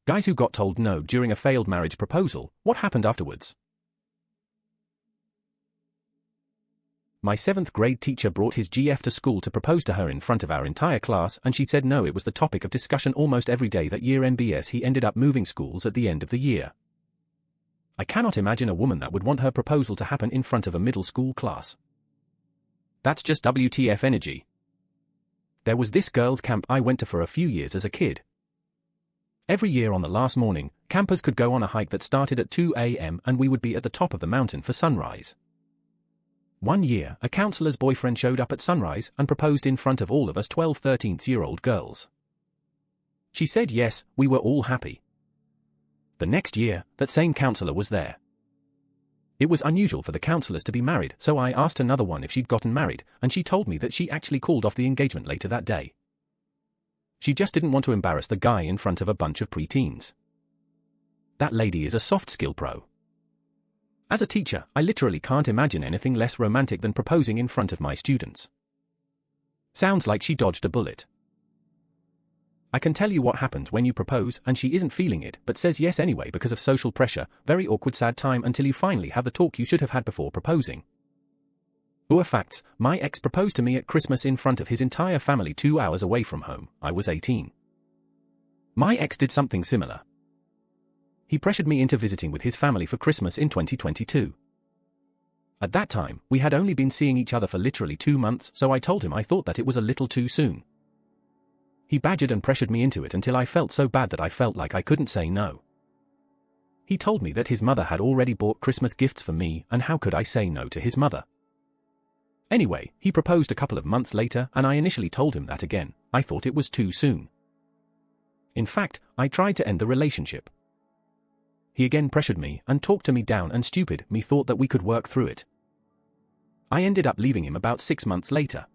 Guys who got told no during a failed marriage proposal, what happened afterwards? My 7th grade teacher brought his GF to school to propose to her in front of our entire class, and she said no. It was the topic of discussion almost every day that year. NBS he ended up moving schools at the end of the year. I cannot imagine a woman that would want her proposal to happen in front of a middle school class. That's just WTF energy. There was this girls' camp I went to for a few years as a kid. Every year on the last morning, campers could go on a hike that started at 2 a.m. and we would be at the top of the mountain for sunrise. One year, a counselor's boyfriend showed up at sunrise and proposed in front of all of us 12, 13-year-old girls. She said yes, we were all happy. The next year, that same counselor was there. It was unusual for the counselors to be married, so I asked another one if she'd gotten married, and she told me that she actually called off the engagement later that day. She just didn't want to embarrass the guy in front of a bunch of preteens. That lady is a soft skill pro. As a teacher, I literally can't imagine anything less romantic than proposing in front of my students. Sounds like she dodged a bullet. I can tell you what happens when you propose and she isn't feeling it but says yes anyway because of social pressure. Very awkward, sad time until you finally have the talk you should have had before proposing. Facts, my ex proposed to me at Christmas in front of his entire family 2 hours away from home. I was 18. My ex did something similar. He pressured me into visiting with his family for Christmas in 2022. At that time, we had only been seeing each other for literally 2 months, so I told him I thought that it was a little too soon. He badgered and pressured me into it until I felt so bad that I felt like I couldn't say no. He told me that his mother had already bought Christmas gifts for me, and how could I say no to his mother? Anyway, he proposed a couple of months later, and I initially told him that again, I thought it was too soon. In fact, I tried to end the relationship. He again pressured me and talked to me down, and stupid me thought that we could work through it. I ended up leaving him about 6 months later.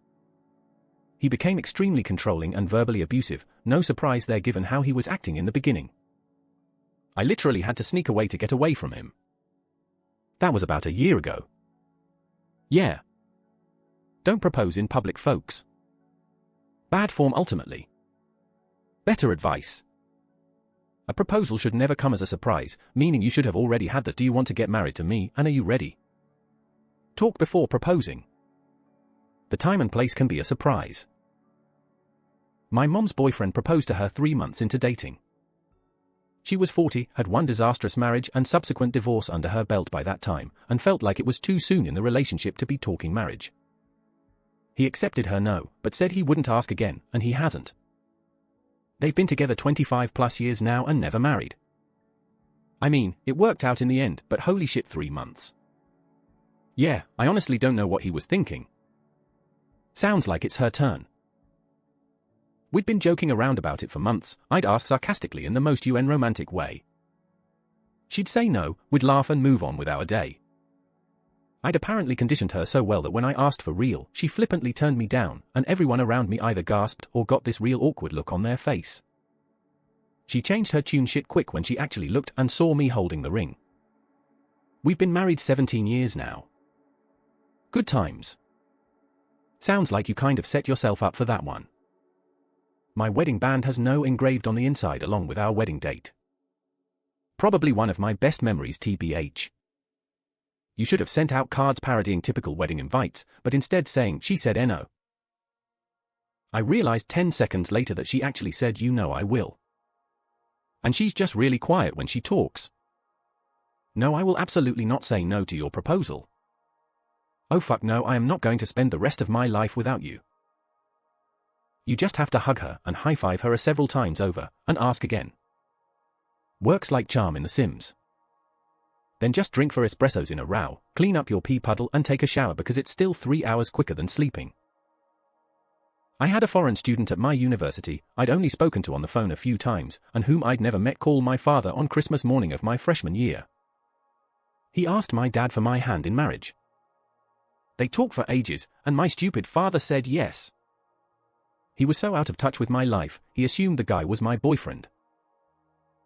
He became extremely controlling and verbally abusive, no surprise there given how he was acting in the beginning. I literally had to sneak away to get away from him. That was about a year ago. Yeah. Don't propose in public, folks. Bad form ultimately. Better advice. A proposal should never come as a surprise, meaning you should have already had the "do you want to get married to me and are you ready?" talk before proposing. The time and place can be a surprise. My mom's boyfriend proposed to her 3 months into dating. She was 40, had one disastrous marriage and subsequent divorce under her belt by that time, and felt like it was too soon in the relationship to be talking marriage. He accepted her no, but said he wouldn't ask again, and he hasn't. They've been together 25 plus years now and never married. I mean, it worked out in the end, but holy shit, 3 months. Yeah, I honestly don't know what he was thinking. Sounds like it's her turn. We'd been joking around about it for months. I'd ask sarcastically in the most romantic way. She'd say no, we'd laugh and move on with our day. I'd apparently conditioned her so well that when I asked for real, she flippantly turned me down, and everyone around me either gasped or got this real awkward look on their face. She changed her tune shit quick when she actually looked and saw me holding the ring. We've been married 17 years now. Good times. Sounds like you kind of set yourself up for that one. My wedding band has no engraved on the inside along with our wedding date. Probably one of my best memories, TBH. You should have sent out cards parodying typical wedding invites, but instead saying, "She said no." I realized 10 seconds later that she actually said, "You know I will." And she's just really quiet when she talks. No, I will absolutely not say no to your proposal. Oh fuck no, I am not going to spend the rest of my life without you. You just have to hug her and high-five her several times over, and ask again. Works like charm in The Sims. Then just drink 4 espressos in a row, clean up your pee puddle and take a shower because it's still 3 hours quicker than sleeping. I had a foreign student at my university I'd only spoken to on the phone a few times, and whom I'd never met, call my father on Christmas morning of my freshman year. He asked my dad for my hand in marriage. They talked for ages, and my stupid father said yes. He was so out of touch with my life, he assumed the guy was my boyfriend.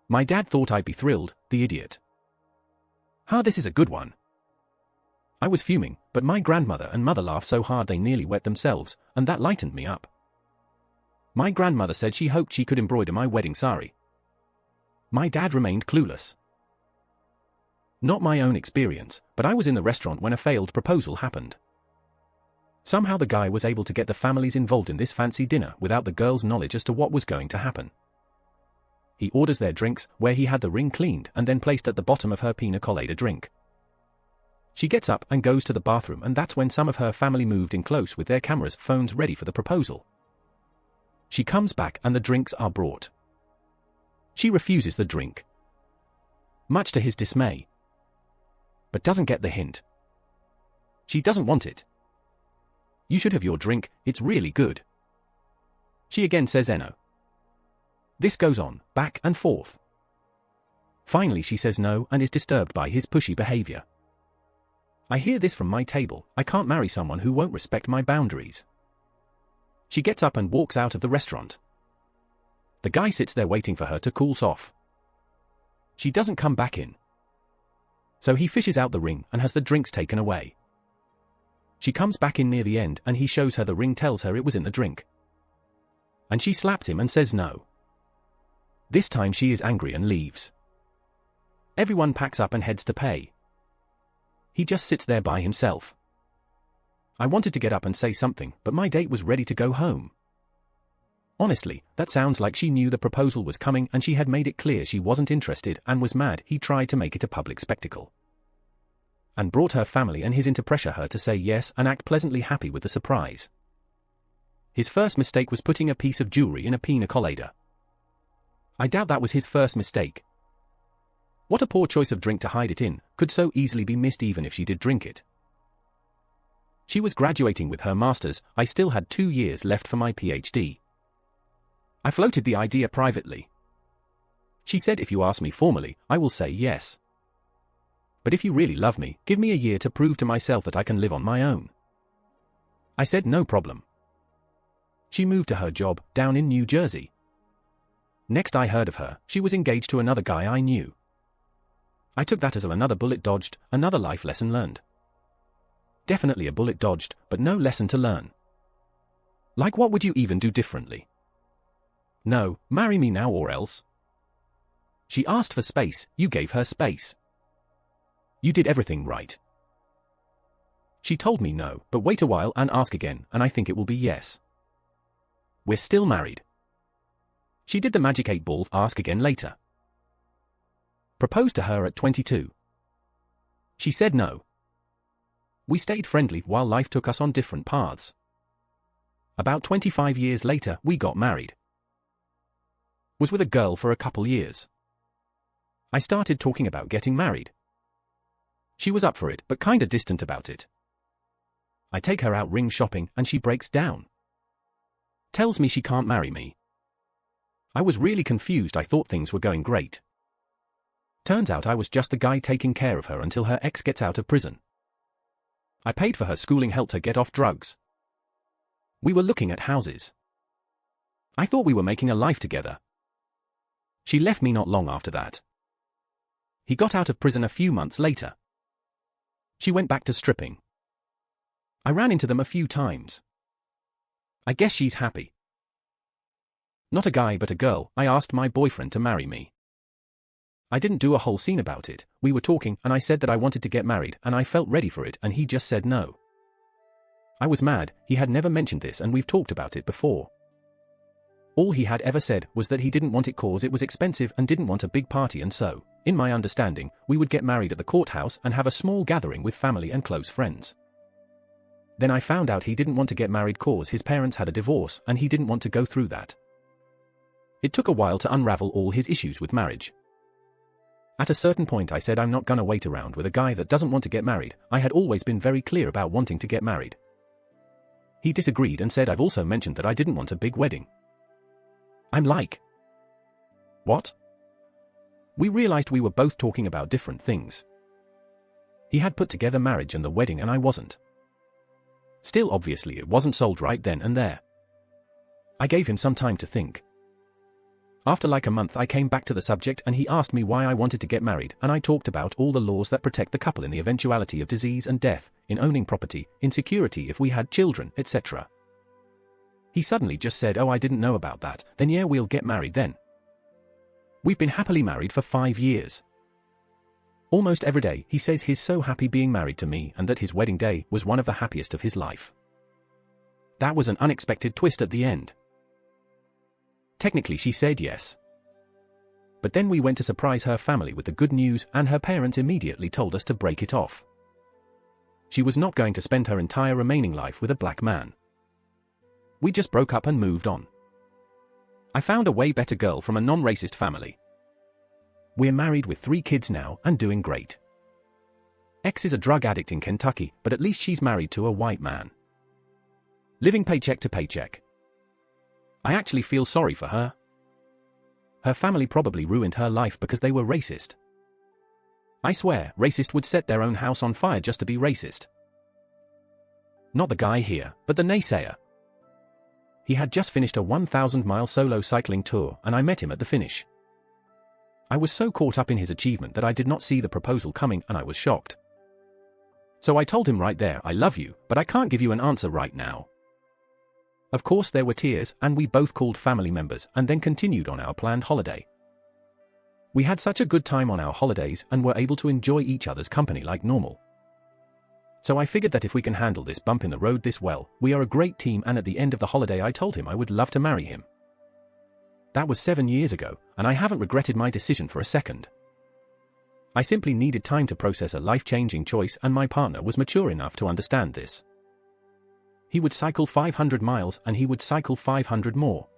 My dad thought I'd be thrilled, the idiot. This is a good one. I was fuming, but my grandmother and mother laughed so hard they nearly wet themselves, and that lightened me up. My grandmother said she hoped she could embroider my wedding sari. My dad remained clueless. Not my own experience, but I was in the restaurant when a failed proposal happened. Somehow the guy was able to get the families involved in this fancy dinner without the girl's knowledge as to what was going to happen. He orders their drinks, where he had the ring cleaned and then placed at the bottom of her pina colada drink. She gets up and goes to the bathroom, and that's when some of her family moved in close with their cameras, phones ready for the proposal. She comes back and the drinks are brought. She refuses the drink, much to his dismay, but doesn't get the hint. She doesn't want it. You should have your drink, it's really good. She again says no. This goes on, back and forth. Finally she says no and is disturbed by his pushy behavior. I hear this from my table, I can't marry someone who won't respect my boundaries. She gets up and walks out of the restaurant. The guy sits there waiting for her to cool off. She doesn't come back in. So he fishes out the ring and has the drinks taken away. She comes back in near the end and he shows her the ring, tells her it was in the drink. And she slaps him and says no. This time she is angry and leaves. Everyone packs up and heads to pay. He just sits there by himself. I wanted to get up and say something, but my date was ready to go home. Honestly, that sounds like she knew the proposal was coming and she had made it clear she wasn't interested and was mad he tried to make it a public spectacle. And brought her family and his in to pressure her to say yes and act pleasantly happy with the surprise. His first mistake was putting a piece of jewelry in a pina colada. I doubt that was his first mistake. What a poor choice of drink to hide it in, could so easily be missed even if she did drink it. She was graduating with her master's, I still had 2 years left for my PhD. I floated the idea privately. She said, if you ask me formally, I will say yes. But if you really love me, give me a year to prove to myself that I can live on my own. I said no problem. She moved to her job, down in New Jersey. Next I heard of her, she was engaged to another guy I knew. I took that as another bullet dodged, another life lesson learned. Definitely a bullet dodged, but no lesson to learn. Like, what would you even do differently? No, marry me now or else. She asked for space, you gave her space. You did everything right. She told me no, but wait a while and ask again, and I think it will be yes. We're still married. She did the magic 8-ball, ask again later. Proposed to her at 22. She said no. We stayed friendly while life took us on different paths. About 25 years later, we got married. Was with a girl for a couple years. I started talking about getting married. She was up for it, but kinda distant about it. I take her out ring shopping and she breaks down. Tells me she can't marry me. I was really confused, I thought things were going great. Turns out I was just the guy taking care of her until her ex gets out of prison. I paid for her schooling, helped her get off drugs. We were looking at houses. I thought we were making a life together. She left me not long after that. He got out of prison a few months later. She went back to stripping. I ran into them a few times. I guess she's happy. Not a guy but a girl, I asked my boyfriend to marry me. I didn't do a whole scene about it, we were talking and I said that I wanted to get married and I felt ready for it and he just said no. I was mad, he had never mentioned this and we've talked about it before. All he had ever said was that he didn't want it cause it was expensive and didn't want a big party, and so, in my understanding, we would get married at the courthouse and have a small gathering with family and close friends. Then I found out he didn't want to get married cause his parents had a divorce and he didn't want to go through that. It took a while to unravel all his issues with marriage. At a certain point I said I'm not gonna wait around with a guy that doesn't want to get married. I had always been very clear about wanting to get married. He disagreed and said I've also mentioned that I didn't want a big wedding. I'm like, what? We realized we were both talking about different things. He had put together marriage and the wedding and I wasn't. Still, obviously it wasn't sold right then and there. I gave him some time to think. After like a month I came back to the subject and he asked me why I wanted to get married, and I talked about all the laws that protect the couple in the eventuality of disease and death, in owning property, in security if we had children, etc. He suddenly just said, oh, I didn't know about that, then yeah, we'll get married then. We've been happily married for 5 years. Almost every day he says he's so happy being married to me and that his wedding day was one of the happiest of his life. That was an unexpected twist at the end. Technically she said yes. But then we went to surprise her family with the good news and her parents immediately told us to break it off. She was not going to spend her entire remaining life with a black man. We just broke up and moved on. I found a way better girl from a non-racist family. We're married with 3 kids now and doing great. Ex is a drug addict in Kentucky, but at least she's married to a white man. Living paycheck to paycheck. I actually feel sorry for her. Her family probably ruined her life because they were racist. I swear, racist would set their own house on fire just to be racist. Not the guy here, but the naysayer. He had just finished a 1,000-mile solo cycling tour and I met him at the finish. I was so caught up in his achievement that I did not see the proposal coming and I was shocked. So I told him right there, I love you, but I can't give you an answer right now. Of course there were tears and we both called family members and then continued on our planned holiday. We had such a good time on our holidays and were able to enjoy each other's company like normal. So I figured that if we can handle this bump in the road this well, we are a great team, and at the end of the holiday I told him I would love to marry him. That was 7 years ago, and I haven't regretted my decision for a second. I simply needed time to process a life-changing choice and my partner was mature enough to understand this. He would cycle 500 miles and he would cycle 500 more.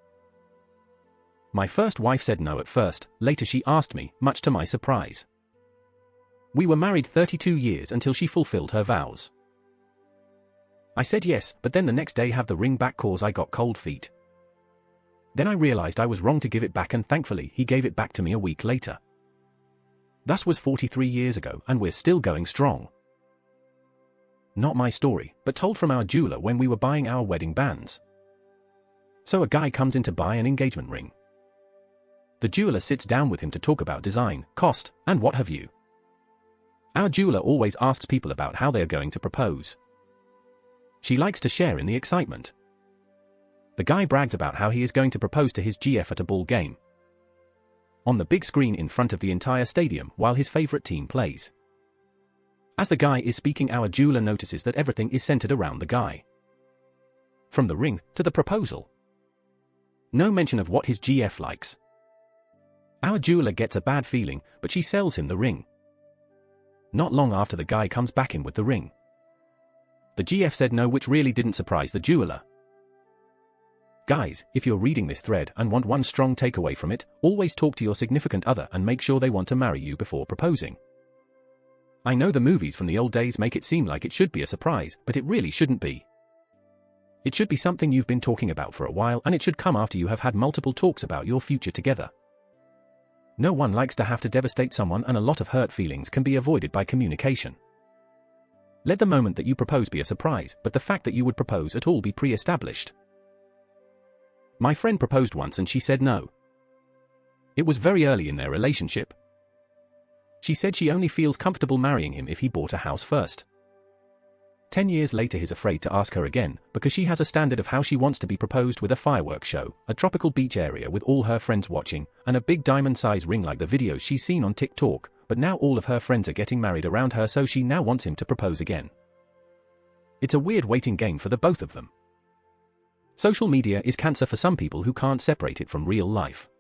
My first wife said no at first, later she asked me, much to my surprise. We were married 32 years until she fulfilled her vows. I said yes, but then the next day have the ring back cause I got cold feet. Then I realized I was wrong to give it back and thankfully he gave it back to me a week later. Thus was 43 years ago and we're still going strong. Not my story, but told from our jeweler when we were buying our wedding bands. So a guy comes in to buy an engagement ring. The jeweler sits down with him to talk about design, cost, and what have you. Our jeweler always asks people about how they are going to propose. She likes to share in the excitement. The guy brags about how he is going to propose to his GF at a ball game. On the big screen in front of the entire stadium while his favorite team plays. As the guy is speaking, our jeweler notices that everything is centered around the guy. From the ring to the proposal. No mention of what his GF likes. Our jeweler gets a bad feeling, but she sells him the ring. Not long after the guy comes back in with the ring. The GF said no, which really didn't surprise the jeweler. Guys, if you're reading this thread and want one strong takeaway from it, always talk to your significant other and make sure they want to marry you before proposing. I know the movies from the old days make it seem like it should be a surprise, but it really shouldn't be. It should be something you've been talking about for a while, and it should come after you have had multiple talks about your future together. No one likes to have to devastate someone, and a lot of hurt feelings can be avoided by communication. Let the moment that you propose be a surprise, but the fact that you would propose at all be pre-established. My friend proposed once and she said no. It was very early in their relationship. She said she only feels comfortable marrying him if he bought a house first. 10 years later he's afraid to ask her again because she has a standard of how she wants to be proposed, with a fireworks show, a tropical beach area with all her friends watching, and a big diamond-sized ring like the videos she's seen on TikTok, but now all of her friends are getting married around her, so she now wants him to propose again. It's a weird waiting game for the both of them. Social media is cancer for some people who can't separate it from real life.